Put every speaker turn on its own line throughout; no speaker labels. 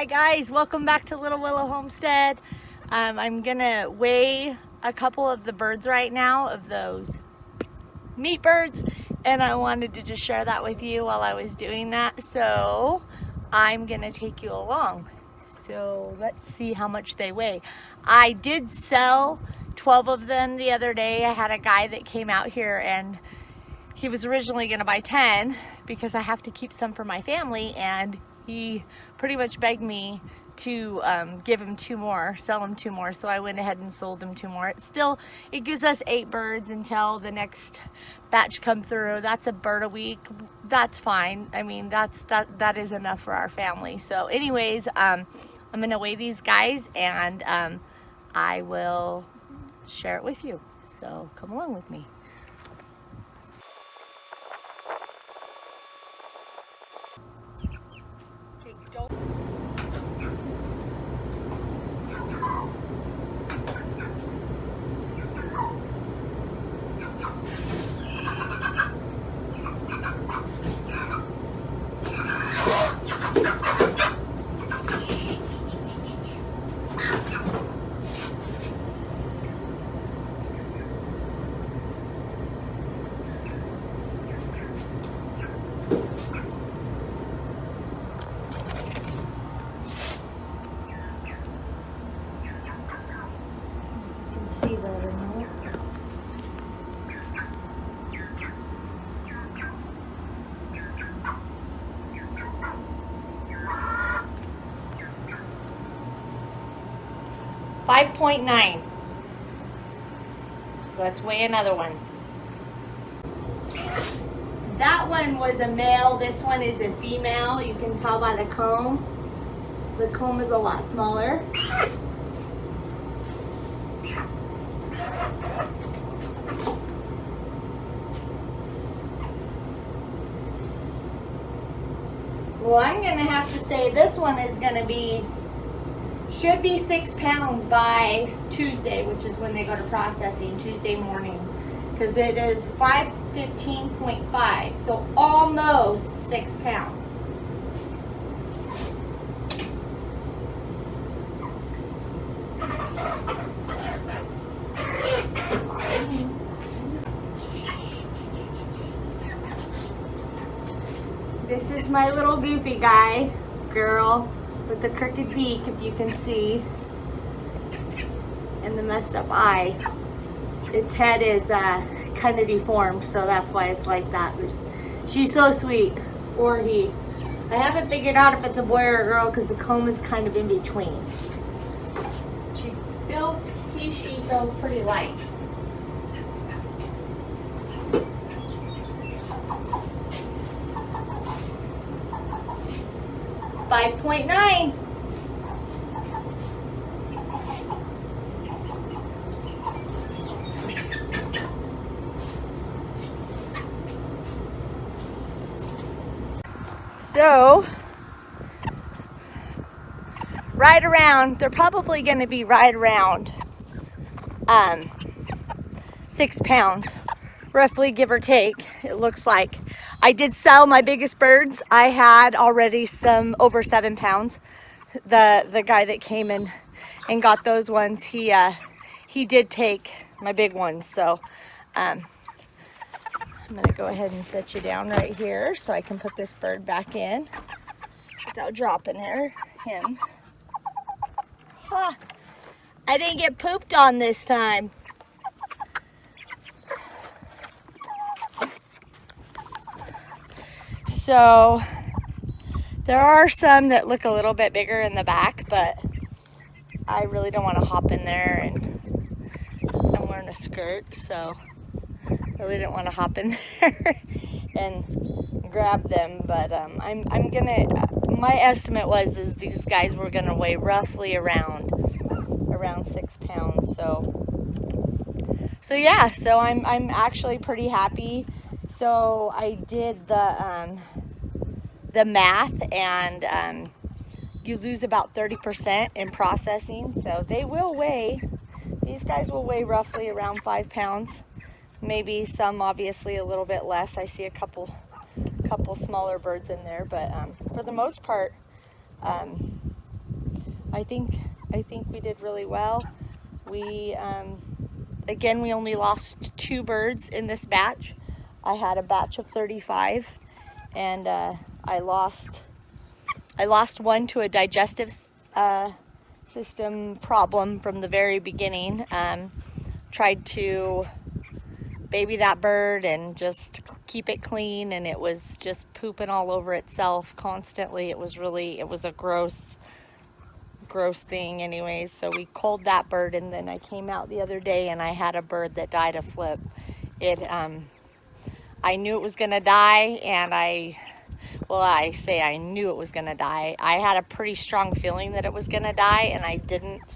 Hi guys, welcome back to Little Willow Homestead. I'm gonna weigh a couple of the birds right now, of those meat birds, and I wanted to just share that with you while I was doing that. So I'm gonna take you along. So let's see how much they weigh. I did sell 12 of them the other day. I had a guy that came out here and he was originally gonna buy 10 because I have to keep some for my family, and he pretty much begged me to give him 2 more, sell him 2 more. So I went ahead and sold him 2 more. It gives us 8 birds until the next batch come through. That's a bird a week. That's fine. I mean, that is enough for our family. So anyways, I'm gonna weigh these guys, and I will share it with you. So come along with me. Okay, 5.9. Let's weigh another one. That one was a male. This one is a female. You can tell by the comb. The comb is a lot smaller. Well, I'm gonna have to say this one is gonna should be 6 pounds by Tuesday, which is when they go to processing, Tuesday morning, because it is 515.5, so almost 6 pounds. This is my little goofy guy, girl, with the crooked beak, if you can see, and the messed up eye. Its head is kind of deformed, so that's why it's like that. She's so sweet, or he. I haven't figured out if it's a boy or a girl because the comb is kind of in between. She feels pretty light. $5.9. So, right around, they're probably going to be right around 6 pounds, roughly, give or take, it looks like. I did sell my biggest birds. I had already some over 7 pounds. The guy that came in and got those ones, he did take my big ones. So I'm gonna go ahead and set you down right here so I can put this bird back in without dropping him. Huh. I didn't get pooped on this time. So there are some that look a little bit bigger in the back, but I really don't want to hop in there, and I'm wearing a skirt, so I really didn't want to hop in there and grab them. But I'm gonna. My estimate is these guys were gonna weigh roughly around 6 pounds. So yeah. So I'm actually pretty happy. So I did the math, and you lose about 30% in processing. So they will weigh. These guys will weigh roughly around 5 pounds. Maybe some obviously a little bit less. I see a couple smaller birds in there, but for the most part, I think we did really well. We again, we only lost 2 birds in this batch. I had a batch of 35, and I lost one to a digestive system problem from the very beginning. Tried to baby that bird and just keep it clean, and it was just pooping all over itself constantly. It was a gross thing anyways. So we culled that bird, and then I came out the other day and I had a bird that died of flip. I knew it was gonna die, and I knew it was gonna die. I had a pretty strong feeling that it was gonna die, and I didn't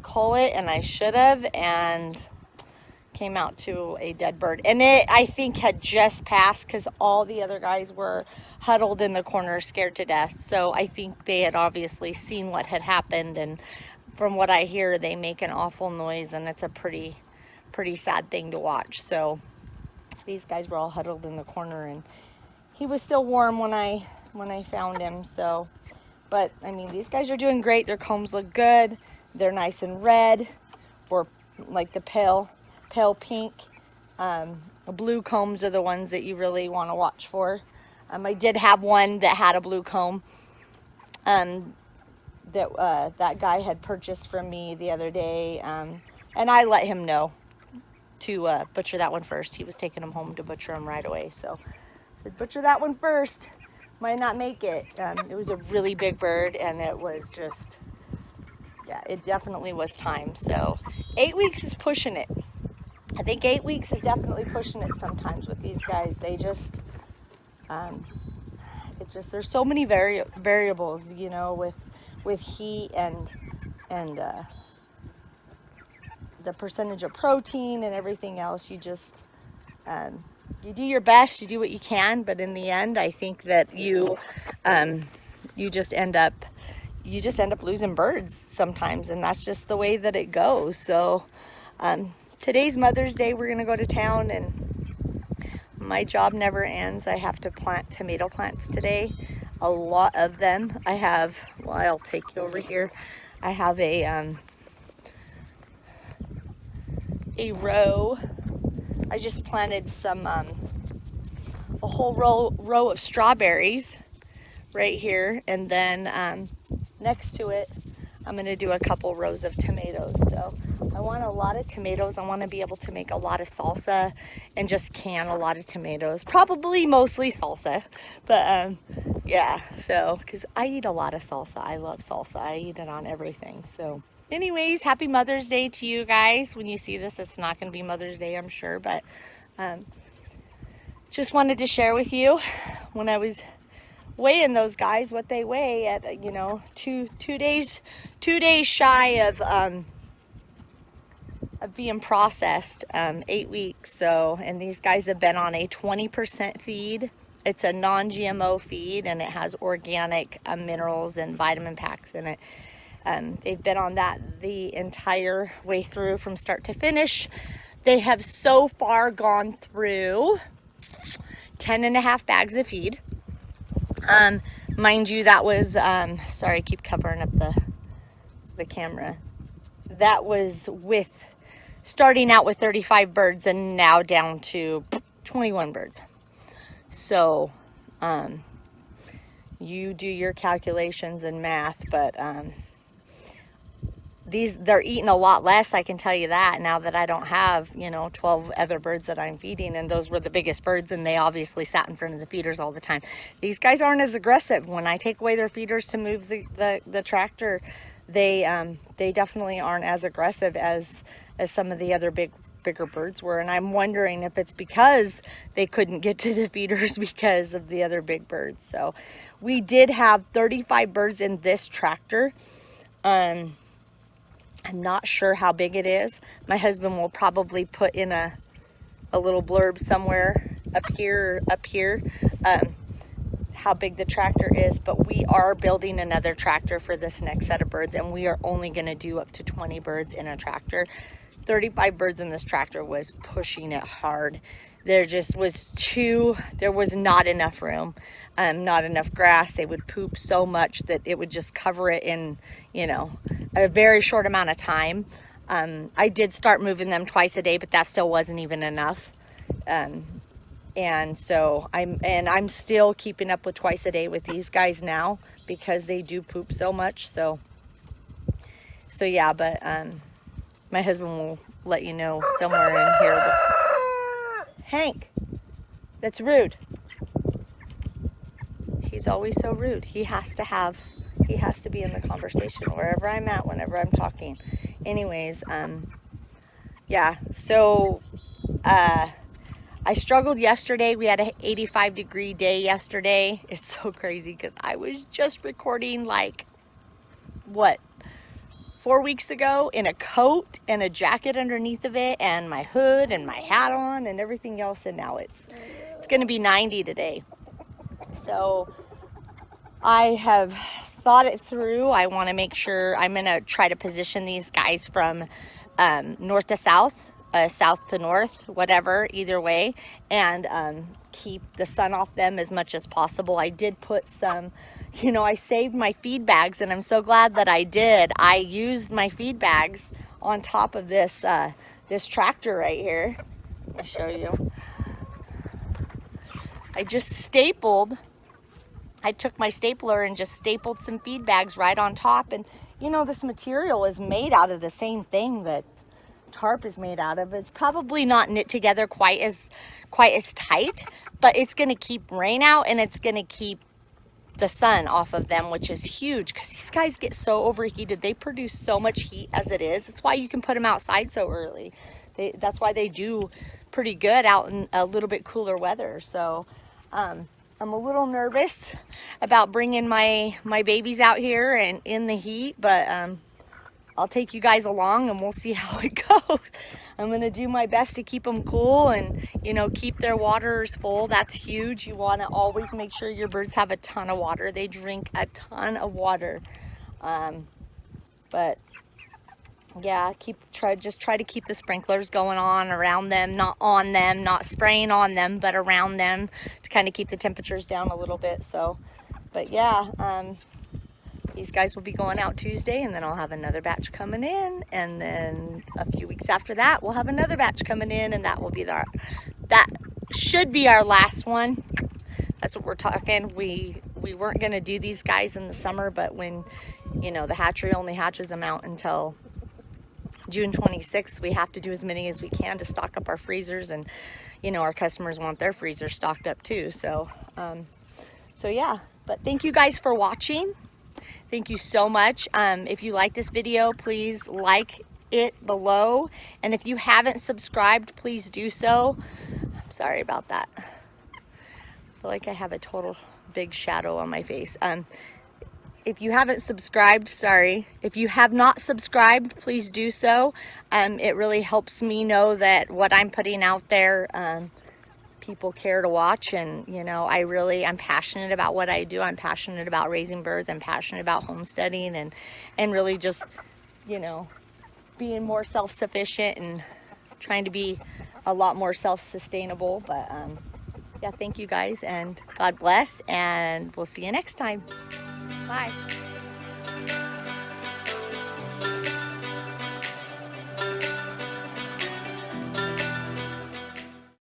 cull it, and I should have, and came out to a dead bird. And it, I think, had just passed because all the other guys were huddled in the corner scared to death. So I think they had obviously seen what had happened, and from what I hear, they make an awful noise, and it's a pretty sad thing to watch. So these guys were all huddled in the corner, and he was still warm when I found him. So, but I mean, these guys are doing great. Their combs look good. They're nice and red, or like the pale pink. Blue combs are the ones that you really want to watch for. I did have one that had a blue comb that guy had purchased from me the other day, and I let him know to butcher that one first. He was taking him home to butcher him right away, so I said, butcher that one first. Might not make it. It was a really big bird, and it was just, yeah, it definitely was time. So 8 weeks is pushing it. I think 8 weeks is definitely pushing it sometimes with these guys. They just, there's so many variables, you know, with heat and the percentage of protein and everything else. You just, you do your best, you do what you can, but in the end, I think that you just end up losing birds sometimes, and that's just the way that it goes. So, today's Mother's Day. We're gonna go to town, and my job never ends. I have to plant tomato plants today, a lot of them. I have, well, I'll take you over here. I have a row. I just planted some, a whole row of strawberries right here, and then next to it, I'm gonna do a couple rows of tomatoes. So I want a lot of tomatoes. I want to be able to make a lot of salsa and just can a lot of tomatoes. Probably mostly salsa, but yeah, so because I eat a lot of salsa. I love salsa. I eat it on everything. So anyways, happy Mother's Day to you guys. When you see this, it's not going to be Mother's Day, I'm sure, but just wanted to share with you when I was weighing those guys what they weigh at, you know, two days shy of being processed, 8 weeks. So, and these guys have been on a 20% feed. It's a non-GMO feed, and it has organic minerals and vitamin packs in it. They've been on that the entire way through from start to finish. They have so far gone through 10.5 bags of feed. Mind you, that was, sorry, I keep covering up the camera. That was with, starting out with 35 birds and now down to 21 birds. So, you do your calculations and math, but, they're eating a lot less, I can tell you that, now that I don't have, you know, 12 other birds that I'm feeding, and those were the biggest birds, and they obviously sat in front of the feeders all the time. These guys aren't as aggressive. When I take away their feeders to move the tractor, they definitely aren't as aggressive as some of the other bigger birds were, and I'm wondering if it's because they couldn't get to the feeders because of the other big birds. So we did have 35 birds in this tractor. I'm not sure how big it is. My husband will probably put in a little blurb somewhere up here, how big the tractor is, but we are building another tractor for this next set of birds, and we are only gonna do up to 20 birds in a tractor. 35 birds in this tractor was pushing it hard. There just was there was not enough room, not enough grass. They would poop so much that it would just cover it in, you know, a very short amount of time. I did start moving them twice a day, but that still wasn't even enough. And so I'm still keeping up with twice a day with these guys now because they do poop so much. So yeah, but my husband will let you know somewhere in here. But Hank, that's rude. He's always so rude. He has to be in the conversation wherever I'm at, whenever I'm talking. Anyways, yeah, so I struggled yesterday. We had an 85-degree day yesterday. It's so crazy because I was just recording like, what, 4 weeks ago in a coat and a jacket underneath of it and my hood and my hat on and everything else, and now it's going to be 90 today. So I have thought it through. I want to make sure I'm going to try to position these guys from north to south, south to north, whatever, either way, and keep the sun off them as much as possible. I did put some, you know, I saved my feed bags, and I'm so glad that I did. I used my feed bags on top of this this tractor right here. Let me show you. I just stapled. I took my stapler and just stapled some feed bags right on top. And you know, this material is made out of the same thing that tarp is made out of. It's probably not knit together quite as tight, but it's going to keep rain out and it's going to keep the sun off of them, which is huge because these guys get so overheated. They produce so much heat as it is. That's why you can put them outside so early. That's why they do pretty good out in a little bit cooler weather. So I'm a little nervous about bringing my babies out here and in the heat, but I'll take you guys along and we'll see how it goes. I'm going to do my best to keep them cool and, you know, keep their waters full. That's huge. You want to always make sure your birds have a ton of water. They drink a ton of water. But yeah, just try to keep the sprinklers going on around them, not on them, not spraying on them, but around them to kind of keep the temperatures down a little bit. So, but yeah, these guys will be going out Tuesday, and then I'll have another batch coming in, and then a few weeks after that we'll have another batch coming in, and that will be that should be our last one. That's what we're talking. We weren't going to do these guys in the summer, but when, you know, the hatchery only hatches them out until June 26th, we have to do as many as we can to stock up our freezers, and you know, our customers want their freezers stocked up too. So so yeah, but thank you guys for watching. Thank you so much. If you like this video, please like it below, and if you haven't subscribed, please do so. I'm sorry about that. I feel like I have a total big shadow on my face. If you haven't subscribed, sorry. If you have not subscribed, please do so. It really helps me know that what I'm putting out there, people care to watch. And you know, I'm passionate about what I do. I'm passionate about raising birds. I'm passionate about homesteading and really just, you know, being more self-sufficient and trying to be a lot more self-sustainable. But yeah, thank you guys, and God bless, and we'll see you next time. Bye.